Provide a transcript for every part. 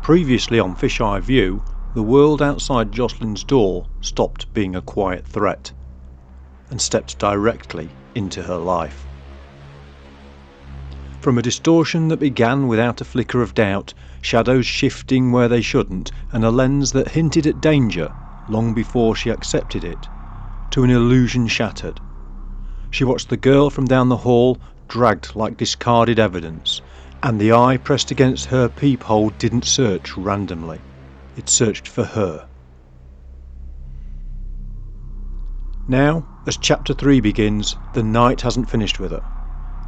Previously on fisheye view, the world outside Jocelyn's door stopped being a quiet threat and stepped directly into her life. From a distortion that began without a flicker of doubt, shadows shifting where they shouldn't, and a lens that hinted at danger long before she accepted it, to an illusion shattered. She watched the girl from down the hall dragged like discarded evidence, and the eye pressed against her peephole didn't search randomly. It searched for her. Now, as chapter 3 begins, the night hasn't finished with her.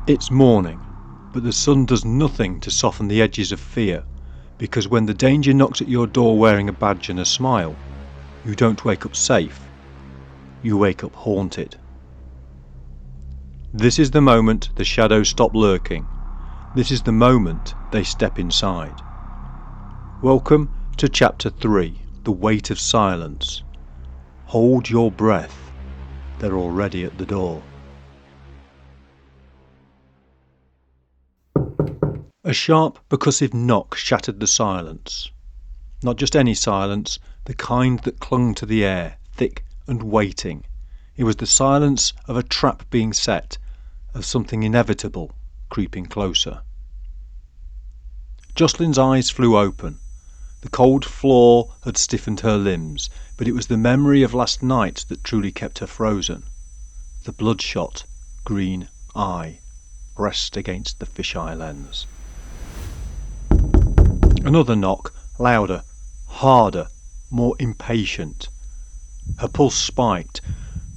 It's morning, but the sun does nothing to soften the edges of fear, because when the danger knocks at your door wearing a badge and a smile, you don't wake up safe, you wake up haunted. This is the moment the shadows stop lurking. This is the moment they step inside. Welcome to chapter 3, The Weight of Silence. Hold your breath. They're already at the door. A sharp, percussive knock shattered the silence. Not just any silence, the kind that clung to the air, thick and waiting. It was the silence of a trap being set, of something inevitable creeping closer. Jocelyn's eyes flew open. The cold floor had stiffened her limbs, but it was the memory of last night that truly kept her frozen. The bloodshot green eye pressed against the fisheye lens. Another knock, louder, harder, more impatient. Her pulse spiked.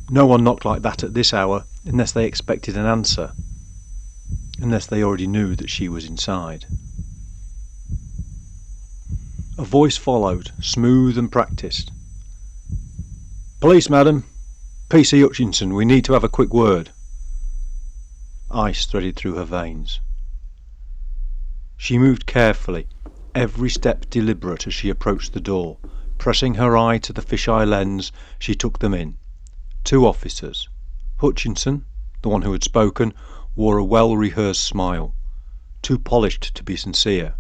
No one knocked like that at this hour unless they expected an answer, unless they already knew that she was inside. A voice followed, smooth and practised. "Police, madam. PC Hutchinson, we need to have a quick word." Ice threaded through her veins. She moved carefully, every step deliberate as she approached the door. Pressing her eye to the fisheye lens, she took them in. 2 officers. Hutchinson, the one who had spoken, wore a well-rehearsed smile, too polished to be sincere.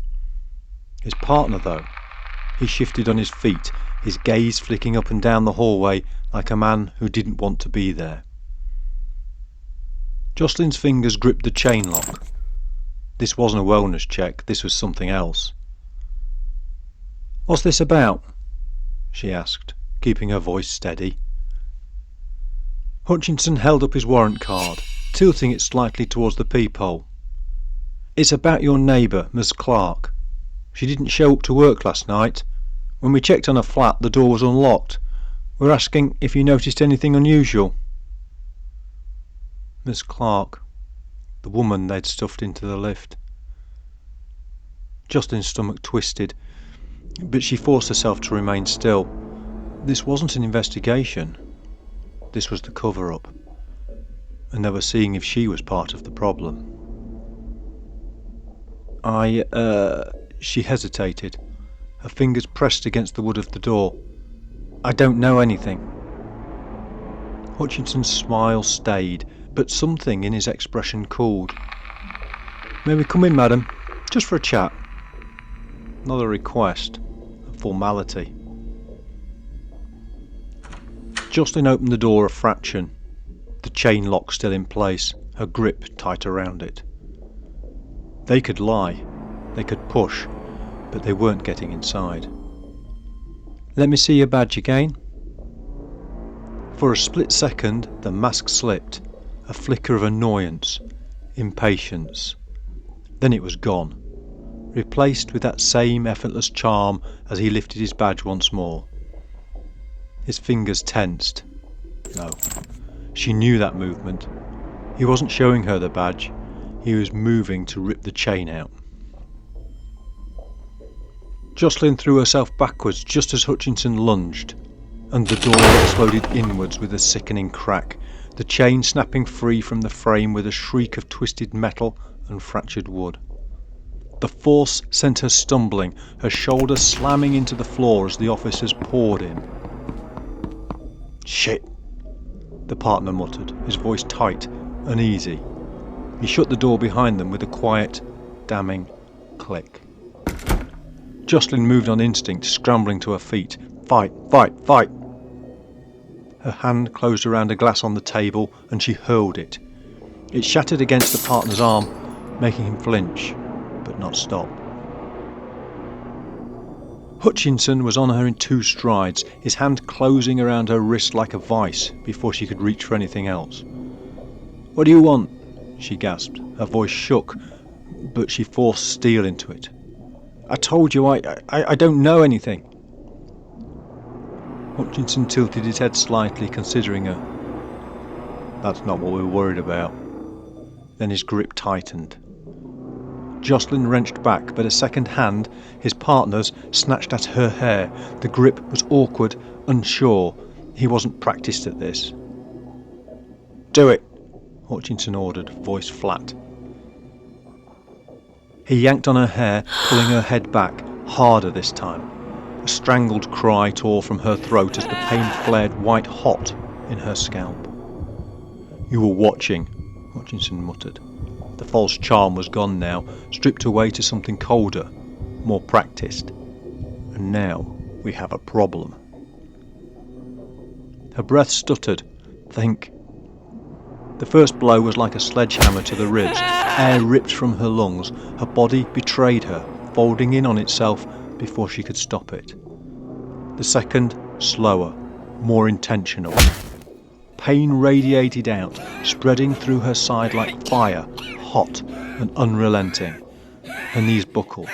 His partner, though, he shifted on his feet, his gaze flicking up and down the hallway like a man who didn't want to be there. Jocelyn's fingers gripped the chain lock. This wasn't a wellness check, this was something else. "What's this about?" she asked, keeping her voice steady. Hutchinson held up his warrant card, tilting it slightly towards the peephole. "It's about your neighbour, Miss Clark. She didn't show up to work last night. When we checked on her flat, the door was unlocked. We're asking if you noticed anything unusual." Miss Clark, the woman they'd stuffed into the lift. Jocelyn's stomach twisted, but she forced herself to remain still. This wasn't an investigation. This was the cover-up, and they were seeing if she was part of the problem. She hesitated, her fingers pressed against the wood of the door. "I don't know anything." Hutchinson's smile stayed, but something in his expression cooled. "May we come in, madam? Just for a chat." Not a request, a formality. Jocelyn opened the door a fraction, the chain lock still in place, her grip tight around it. They could lie, they could push, but they weren't getting inside. "Let me see your badge again." For a split second the mask slipped, a flicker of annoyance, impatience. Then it was gone, replaced with that same effortless charm as he lifted his badge once more. His fingers tensed. No, she knew that movement. He wasn't showing her the badge, he was moving to rip the chain out. Jocelyn threw herself backwards just as Hutchinson lunged, and the door exploded inwards with a sickening crack, the chain snapping free from the frame with a shriek of twisted metal and fractured wood. The force sent her stumbling, her shoulder slamming into the floor as the officers poured in. "Shit," the partner muttered, his voice tight, uneasy. He shut the door behind them with a quiet, damning click. Jocelyn moved on instinct, scrambling to her feet. Fight, fight, fight! Her hand closed around a glass on the table and she hurled it. It shattered against the partner's arm, making him flinch, but not stop. Hutchinson was on her in 2 strides, his hand closing around her wrist like a vice before she could reach for anything else. "What do you want?" she gasped. Her voice shook, but she forced steel into it. "I told you, I don't know anything." Hutchinson tilted his head slightly, considering her. "That's not what we're worried about." Then his grip tightened. Jocelyn wrenched back, but a second hand, his partner's, snatched at her hair. The grip was awkward, unsure. He wasn't practiced at this. "Do it," Hutchinson ordered, voice flat. He yanked on her hair, pulling her head back, harder this time. A strangled cry tore from her throat as the pain flared white hot in her scalp. "You were watching," Hutchinson muttered. The false charm was gone now, stripped away to something colder, more practiced. And now we have a problem. Her breath stuttered. Think. The first blow was like a sledgehammer to the ribs. Air ripped from her lungs. Her body betrayed her, folding in on itself before she could stop it. The second, slower, more intentional. Pain radiated out, spreading through her side like fire, hot and unrelenting. Her knees buckled.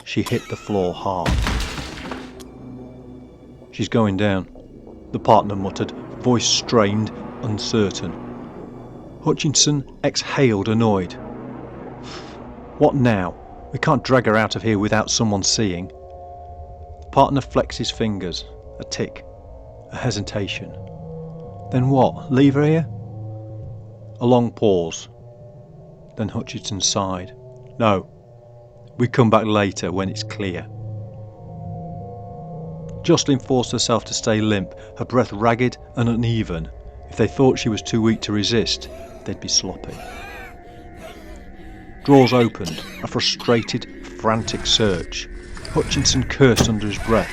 She hit the floor hard. "She's going down," the partner muttered, voice strained, uncertain. Hutchinson exhaled, annoyed. "What now? We can't drag her out of here without someone seeing." The partner flexed his fingers. A tick. A hesitation. "Then what? Leave her here?" A long pause. Then Hutchinson sighed. "No. We come back later when it's clear." Jocelyn forced herself to stay limp, her breath ragged and uneven. If they thought she was too weak to resist, they'd be sloppy. Drawers opened, a frustrated, frantic search. Hutchinson cursed under his breath.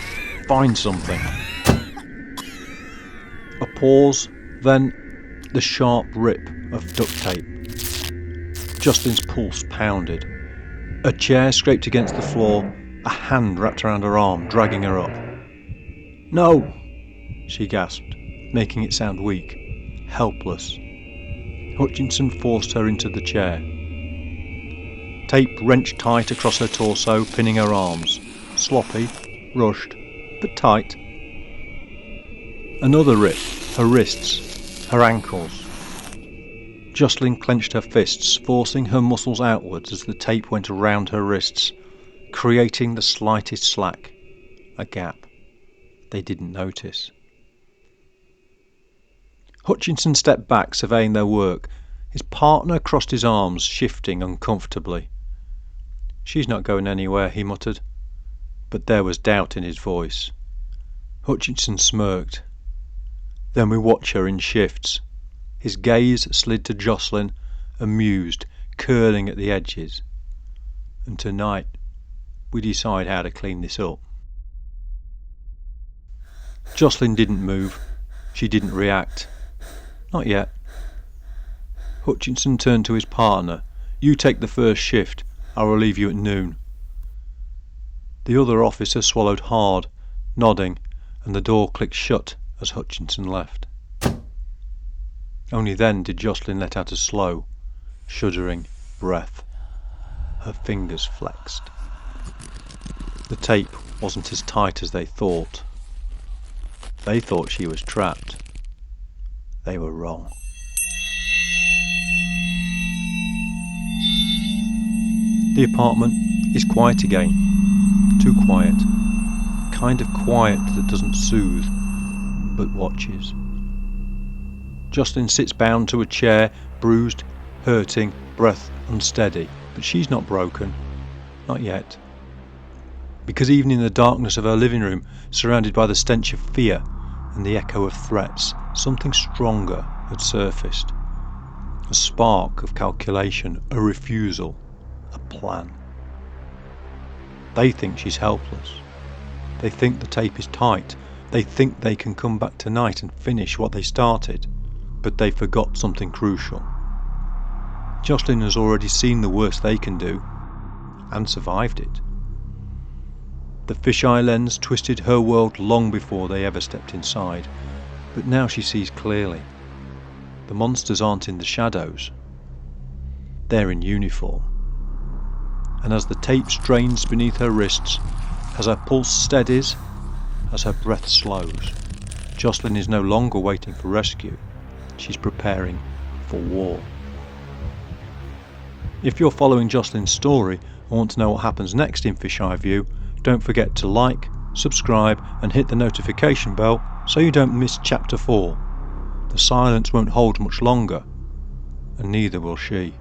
"Find something." A pause, then the sharp rip of duct tape. Jocelyn's pulse pounded. A chair scraped against the floor, a hand wrapped around her arm, dragging her up. "No!" she gasped, making it sound weak, helpless. Hutchinson forced her into the chair. Tape wrenched tight across her torso, pinning her arms. Sloppy, rushed, but tight. Another rip, her wrists, her ankles. Jocelyn clenched her fists, forcing her muscles outwards as the tape went around her wrists, creating the slightest slack, a gap. They didn't notice. Hutchinson stepped back, surveying their work. His partner crossed his arms, shifting uncomfortably. "She's not going anywhere," he muttered, but there was doubt in his voice. Hutchinson smirked. "Then we watch her in shifts." His gaze slid to Jocelyn, amused, curling at the edges. "And tonight we decide how to clean this up." Jocelyn didn't move. She didn't react. Not yet. Hutchinson turned to his partner. "You take the first shift. I will leave you at noon." The other officer swallowed hard, nodding, and the door clicked shut as Hutchinson left. Only then did Jocelyn let out a slow, shuddering breath. Her fingers flexed. The tape wasn't as tight as they thought. They thought she was trapped. They were wrong. The apartment is quiet again. Too quiet. Kind of quiet that doesn't soothe, but watches. Jocelyn sits bound to a chair, bruised, hurting, breath unsteady. But she's not broken. Not yet. Because even in the darkness of her living room, surrounded by the stench of fear and the echo of threats, something stronger had surfaced. A spark of calculation, a refusal, a plan. They think she's helpless. They think the tape is tight. They think they can come back tonight and finish what they started. But they forgot something crucial. Jocelyn has already seen the worst they can do, and survived it. The fisheye lens twisted her world long before they ever stepped inside, but now she sees clearly. The monsters aren't in the shadows. They're in uniform. And as the tape strains beneath her wrists, as her pulse steadies, as her breath slows, Jocelyn is no longer waiting for rescue. She's preparing for war. If you're following Jocelyn's story and want to know what happens next in Fisheye View, don't forget to like, subscribe and hit the notification bell so you don't miss Chapter 4. The silence won't hold much longer, and neither will she.